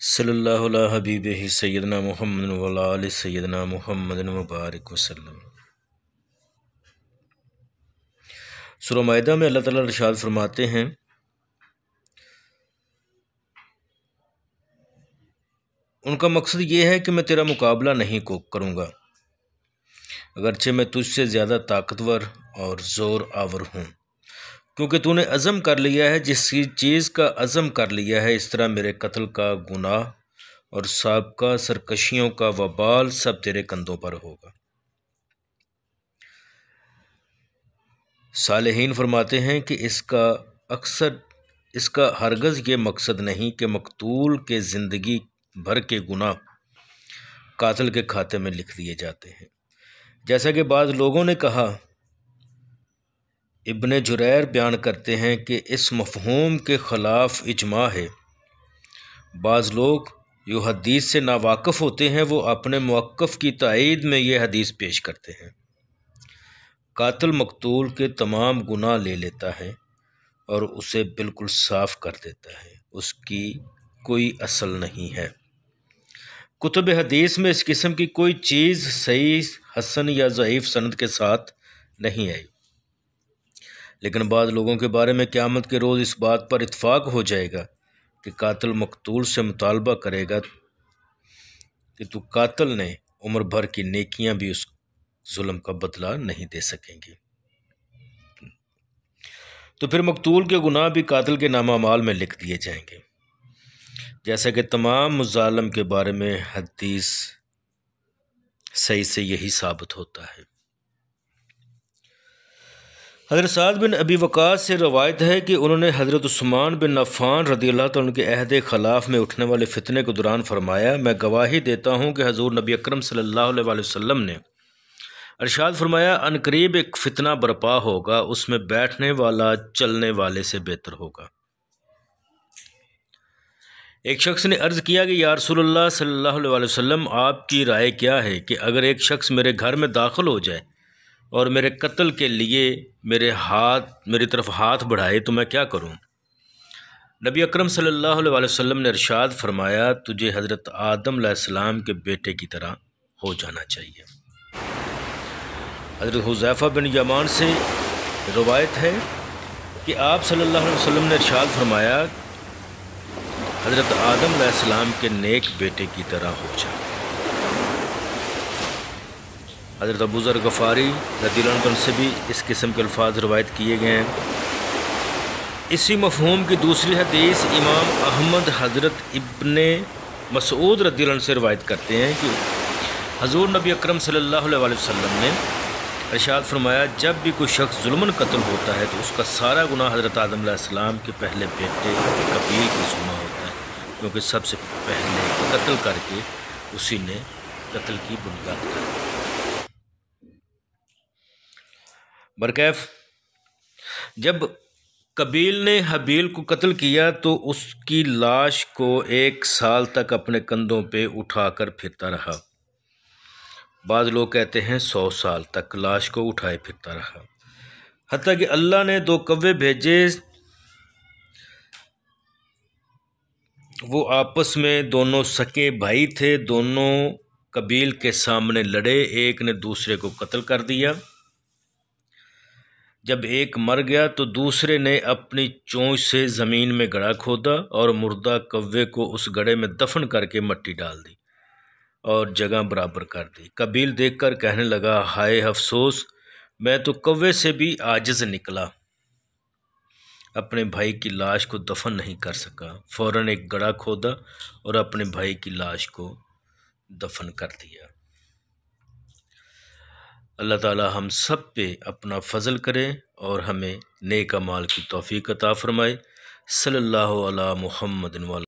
सल्लल्लाहु अला हबीबिही सय्यदना मुहम्मद व अला आलि सय्यदना मुहम्मद मुबारक वसल्लम। सूरह माइदा में अल्लाह ताला इरशाद फरमाते हैं, उनका मकसद ये है कि मैं तेरा मुकाबला नहीं करूँगा, अगरचे मैं तुझसे ज़्यादा ताकतवर और ज़ोर आवर हूँ, क्योंकि तूने अज़म कर लिया है। जिस चीज़ का अज़म कर लिया है, इस तरह मेरे कत्ल का गुनाह और साबका सरकशियों का वबाल सब तेरे कंधों पर होगा। सालेहीन फरमाते हैं कि इसका हरगज़ ये मकसद नहीं कि मकतूल के ज़िंदगी भर के गुनाह कातिल के खाते में लिख दिए जाते हैं, जैसा कि बाज़ लोगों ने कहा। इब्न जुरैर बयान करते हैं कि इस मफ़हूम के ख़िलाफ़ इजमा है। बाज़ लोग जो हदीस से नावाकिफ़ होते हैं, वो अपने मुवक्क़फ़ की तायीद में ये हदीस पेश करते हैं। कातिल मकतूल के तमाम गुनाह ले लेता है और उसे बिल्कुल साफ़ कर देता है, उसकी कोई असल नहीं है। कुतुब हदीस में इस किस्म की कोई चीज़ सही, हसन या ज़ईफ़ सनद के साथ नहीं आई, लेकिन बाद लोगों के बारे में क़यामत के रोज़ इस बात पर इत्फ़ाक़ हो जाएगा कि कातिल मकतूल से मुतालबा करेगा कि तू कातिल ने उम्र भर की नेकियां भी उस जुल्म का बदला नहीं दे सकेंगी। तो फिर मकतूल के गुनाह भी कातिल के नामामाल में लिख दिए जाएंगे, जैसा कि तमाम मुज़ालिम के बारे में हदीस सही से यही साबित होता है। हज़रत साद बिन अबी वक़ास से रवायत है कि उन्होंने हज़रत उस्मान बिन अफ़्फ़ान रज़ियल्लाहु तआला अन्हु के अहद ख़िलाफ़ में उठने वाले फ़ितने के दौरान फ़रमाया, मैं गवाही देता हूँ कि हज़ूर नबी अकरम सल्लल्लाहु अलैहि वसल्लम ने इरशाद फरमाया, अनकरीब एक फ़ितना बरपा होगा, उसमें बैठने वाला चलने वाले से बेहतर होगा। एक शख्स ने अर्ज़ किया कि या रसूलल्लाह सल्लल्लाहु अलैहि वसल्लम, आपकी राय क्या है कि अगर एक शख्स मेरे घर में दाखिल हो जाए और मेरे कत्ल के लिए मेरी तरफ हाथ बढ़ाए तो मैं क्या करूं? नबी अकरम सल्लल्लाहु अलैहि वसल्लम ने इरशाद फरमाया, तुझे हज़रत आदम अलैहिस्सलाम के बेटे की तरह हो जाना चाहिए। हज़रत हुज़ैफ़ा बिन यमान से रवायत है कि आप सल्लल्लाहु अलैहि वसल्लम ने इरशाद फरमाया, हज़रत आदम अलैहिस्सलाम के नेक बेटे की तरह हो जा। हज़रत अबू ज़र गफ़ारी रज़ियल्लाहु अन्हु से भी इस किस्म के अल्फाज रवायत किए गए हैं। इसी मफ़हूम की दूसरी हदीस इमाम अहमद हज़रत इब्ने मसऊद रज़ियल्लाहु अन्हु से रवायत करते हैं कि हज़ूर नबी अकरम सल्लल्लाहु अलैहि वसल्लम ने इरशाद फरमाया, जब भी कोई शख्स जुल्मन कत्ल होता है तो उसका सारा गुनाह हज़रत आदम अलैहिस्सलाम के पहले बेटे कबील की ज़िम्मा होता है, क्योंकि सबसे पहले कत्ल करके उसी ने कत्ल की बुनियाद कर दी। बरकैफ जब कबील ने हबील को कत्ल किया तो उसकी लाश को 1 साल तक अपने कंधों पे उठाकर फिरता रहा। बाद लोग कहते हैं 100 साल तक लाश को उठाए फिरता रहा, हत्ता कि अल्लाह ने 2 कव्वे भेजे। वो आपस में दोनों सके भाई थे, दोनों कबील के सामने लड़े, एक ने दूसरे को कत्ल कर दिया। जब एक मर गया तो दूसरे ने अपनी चोंच से ज़मीन में गड्ढा खोदा और मुर्दा कव्वे को उस गड्ढे में दफन करके मिट्टी डाल दी और जगह बराबर कर दी। कबील देखकर कहने लगा, हाय अफसोस, मैं तो कव्वे से भी आजिज़ निकला, अपने भाई की लाश को दफन नहीं कर सका। फ़ौरन एक गड्ढा खोदा और अपने भाई की लाश को दफन कर दिया। अल्लाह ताला हम सब पे अपना फ़ज़ल करे और हमें नेक अमाल की तौफ़ीक़ अता फ़रमाए। सल्लल्लाहु अला मुहम्मदिन व